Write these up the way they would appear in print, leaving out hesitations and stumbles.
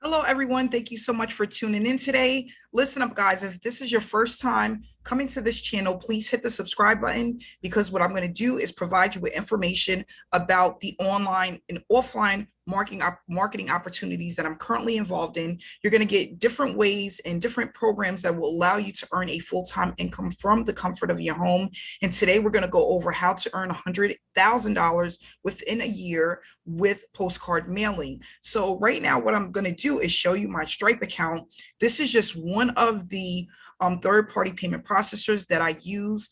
Hello, everyone. Thank you so much for tuning in today. Listen up, guys. If this is your first time coming to this channel, please hit the subscribe button because what I'm going to do is provide you with information about the online and offline marketing opportunities that I'm currently involved in. You're going to get different ways and different programs that will allow you to earn a full-time income from the comfort of your home. And today we're going to go over how to earn $100,000 within a year with postcard mailing. So right now, what I'm going to do is show you my Stripe account. This is just one of the third-party payment processors that I use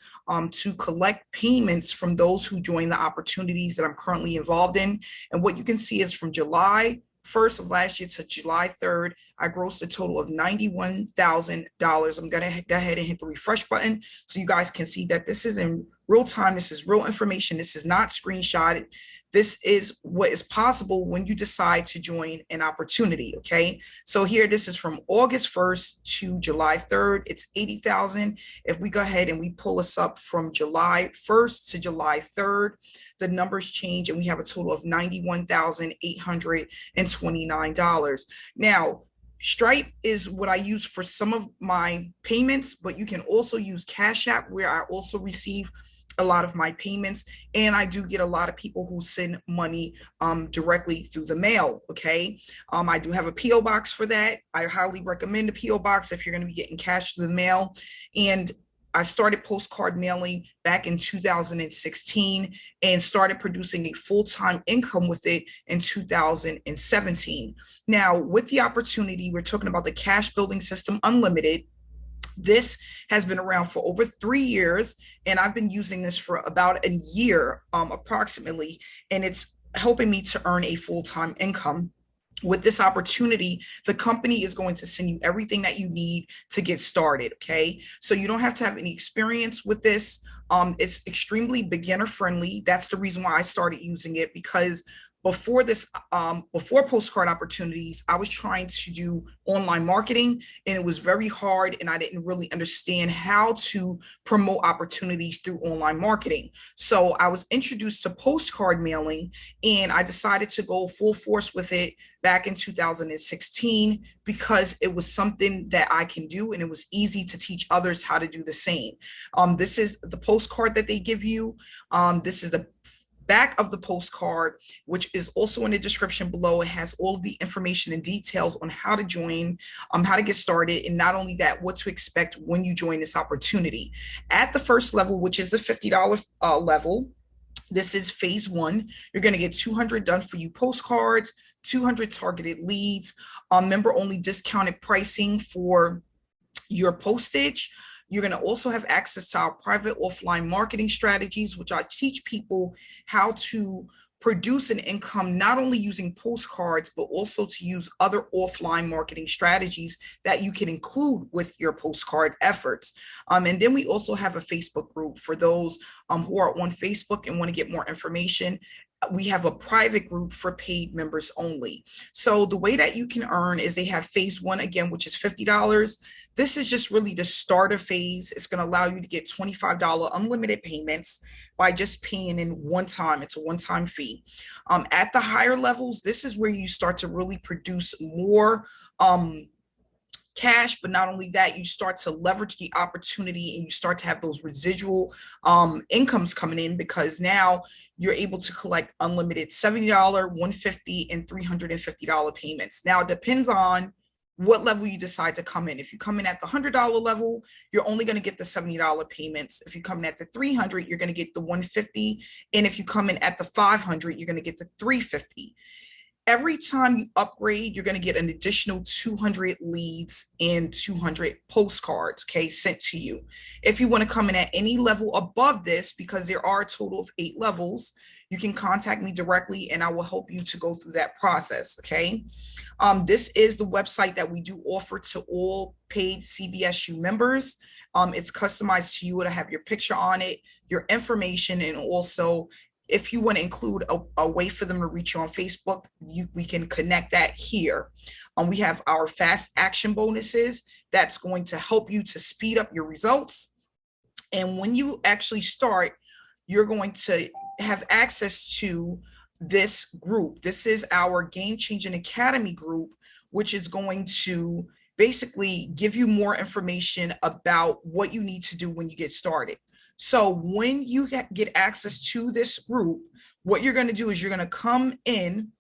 to collect payments from those who join the opportunities that I'm currently involved in. And what you can see is from July 1st of last year to July 3rd, I grossed a total of $91,000. I'm going to go ahead and hit the refresh button so you guys can see that this is in real time. This is real information. This is not screenshotted. This is what is possible when you decide to join an opportunity, okay? So here, this is from August 1st to July 3rd. It's 80,000. If we go ahead and we pull this up from July 1st to July 3rd, the numbers change and we have a total of $91,829. Now, Stripe is what I use for some of my payments, but you can also use Cash App, where I also receive a lot of my payments, and I do get a lot of people who send money directly through the mail. Okay, I do have a PO box for that. I highly recommend a PO box if you're going to be getting cash through the mail. And I started postcard mailing back in 2016 and started producing a full-time income with it in 2017. Now, with the opportunity, we're talking about the cash building system unlimited. This has been around for over 3 years, and I've been using this for about a year, approximately, and it's helping me to earn a full-time income. With this opportunity, the company is going to send you everything that you need to get started, okay? So you don't have to have any experience with this. It's extremely beginner friendly. That's the reason why I started using it, because before this, before postcard opportunities, I was trying to do online marketing, and it was very hard, and I didn't really understand how to promote opportunities through online marketing. So I was introduced to postcard mailing, and I decided to go full force with it back in 2016 because it was something that I can do, and it was easy to teach others how to do the same. This is the postcard that they give you. This is the back of the postcard, which is also in the description below. It has all of the information and details on how to join, how to get started, and not only that, what to expect when you join this opportunity. At the first level, which is the $50 level, this is phase one. You're going to get 200 done for you postcards, 200 targeted leads, member only discounted pricing for your postage. You're going to also have access to our private offline marketing strategies, which I teach people how to produce an income, not only using postcards, but also to use other offline marketing strategies that you can include with your postcard efforts. And then we also have a Facebook group for those who are on Facebook and want to get more information. We have a private group for paid members only. So the way that you can earn is they have phase one again, which is $50. This is just really the starter phase. It's going to allow you to get $25 unlimited payments by just paying in one time. It's a one-time fee. At the higher levels, this is where you start to really produce more cash, but not only that, you start to leverage the opportunity and you start to have those residual incomes coming in, because now you're able to collect unlimited $70, $150, and $350 payments. Now it depends on what level you decide to come in. If you come in at the $100 level, you're only going to get the $70 payments. If you come in at the $300, you're going to get the $150, and if you come in at the $500, you're going to get the $350. Every time you upgrade, you're going to get an additional 200 leads and 200 postcards, okay, sent to you. If you want to come in at any level above this, because there are a total of 8 levels, you can contact me directly and I will help you to go through that process, okay? This is the website that we do offer to all paid CBSU members. It's customized to you. It'll have your picture on it, your information, and also if you want to include a way for them to reach you on Facebook, we can connect that here. We have our fast action bonuses that's going to help you to speed up your results. And when you actually start, you're going to have access to this group. This is our Game Changing Academy group, which is going to basically give you more information about what you need to do when you get started. So when you get access to this group, what you're going to do is you're going to come in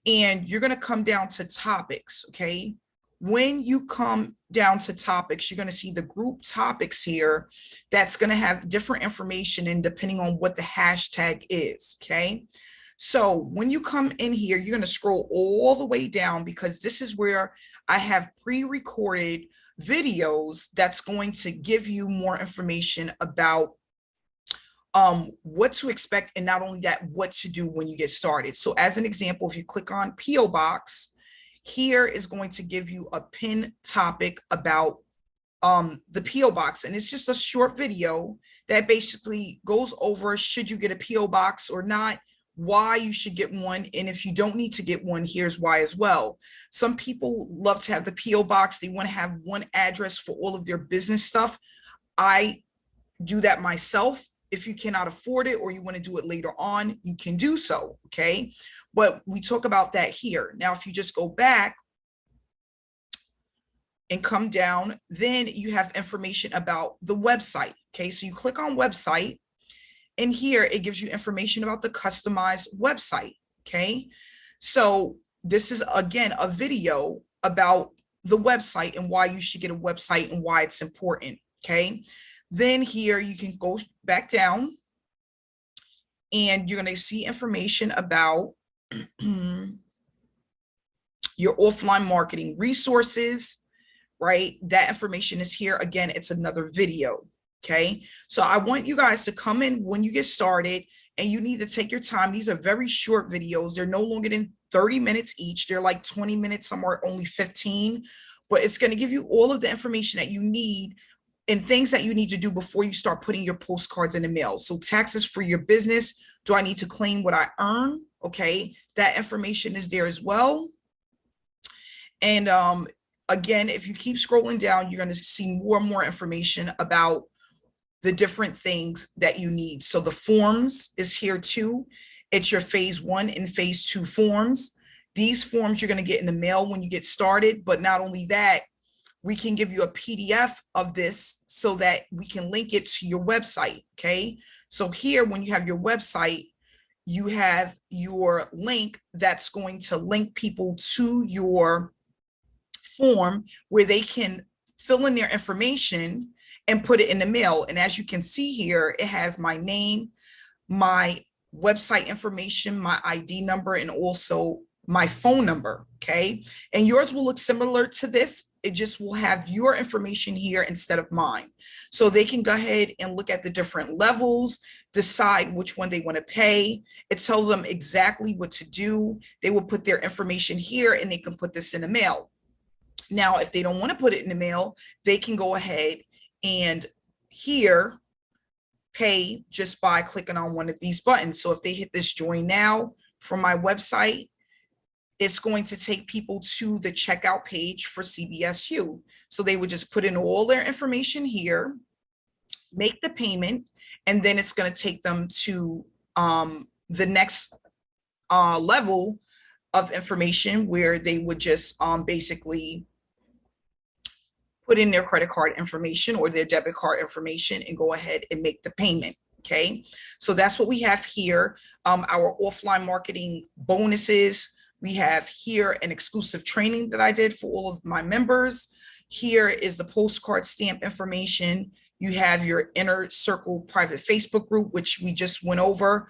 and you're going to come down to topics, okay? When you come down to topics, you're going to see the group topics here that's going to have different information and depending on what the hashtag is, okay? So when you come in here, you're going to scroll all the way down because this is where I have pre-recorded videos that's going to give you more information about what to expect, and not only that, what to do when you get started. So as an example, if you click on PO Box, here is going to give you a pin topic about the PO Box, and it's just a short video that basically goes over should you get a PO Box or not, why you should get one, and if you don't need to get one, here's why as well. Some people love to have the PO Box. They want to have one address for all of their business stuff. I do that myself. If you cannot afford it or you want to do it later on, you can do so, okay? But we talk about that here. Now, if you just go back and come down, then you have information about the website, okay? So you click on website, and here it gives you information about the customized website, okay? So this is, again, a video about the website and why you should get a website and why it's important, okay? Then here you can go back down and you're going to see information about your offline marketing resources, right? That information is here. Again, it's another video. Okay. So I want you guys to come in when you get started, and you need to take your time. These are very short videos. They're no longer than 30 minutes each. They're like 20 minutes, some are only 15, but it's going to give you all of the information that you need and things that you need to do before you start putting your postcards in the mail. So taxes for your business. Do I need to claim what I earn? Okay. That information is there as well. And again, if you keep scrolling down, you're going to see more and more information about the different things that you need. So the forms is here too. It's your phase 1 and phase 2 forms. These forms you're going to get in the mail when you get started. But not only that, we can give you a PDF of this so that we can link it to your website. Okay. So here, when you have your website, you have your link that's going to link people to your form where they can fill in their information and put it in the mail. And as you can see here, it has my name, my website information, my ID number, and also my phone number. Okay. And yours will look similar to this. It just will have your information here instead of mine. So they can go ahead and look at the different levels, decide which one they want to pay. It tells them exactly what to do. They will put their information here and they can put this in the mail. Now, if they don't want to put it in the mail, they can go ahead and here pay just by clicking on one of these buttons. So if they hit this join now from my website, it's going to take people to the checkout page for CBSU. So they would just put in all their information here, make the payment, and then it's going to take them to the next level of information where they would just basically put in their credit card information or their debit card information and go ahead and make the payment. Okay, so that's what we have here. Our offline marketing bonuses. We have here an exclusive training that I did for all of my members. Here is the postcard stamp information. You have your inner circle private Facebook group, which we just went over.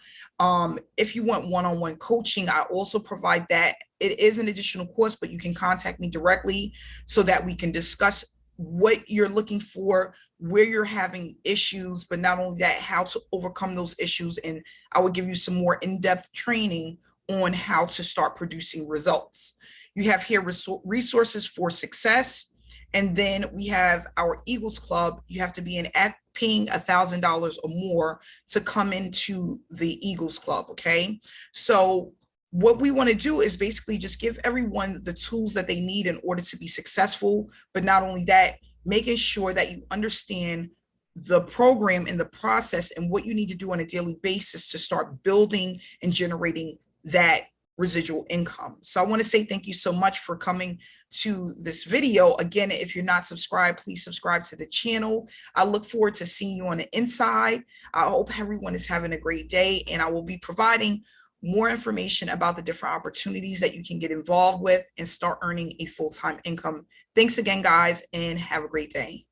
If you want one-on-one coaching, I also provide that. It is an additional course, but you can contact me directly so that we can discuss what you're looking for, where you're having issues, but not only that, how to overcome those issues. And I will give you some more in-depth training on how to start producing results. You have here resources for success. And then we have our Eagles Club. You have to be paying $1,000 or more to come into the Eagles Club. Okay. So what we want to do is basically just give everyone the tools that they need in order to be successful. But not only that, making sure that you understand the program and the process and what you need to do on a daily basis to start building and generating that residual income. So I want to say thank you so much for coming to this video. Again, if you're not subscribed, please subscribe to the channel. I look forward to seeing you on the inside. I hope everyone is having a great day, and I will be providing more information about the different opportunities that you can get involved with and start earning a full-time income. Thanks again, guys, and have a great day.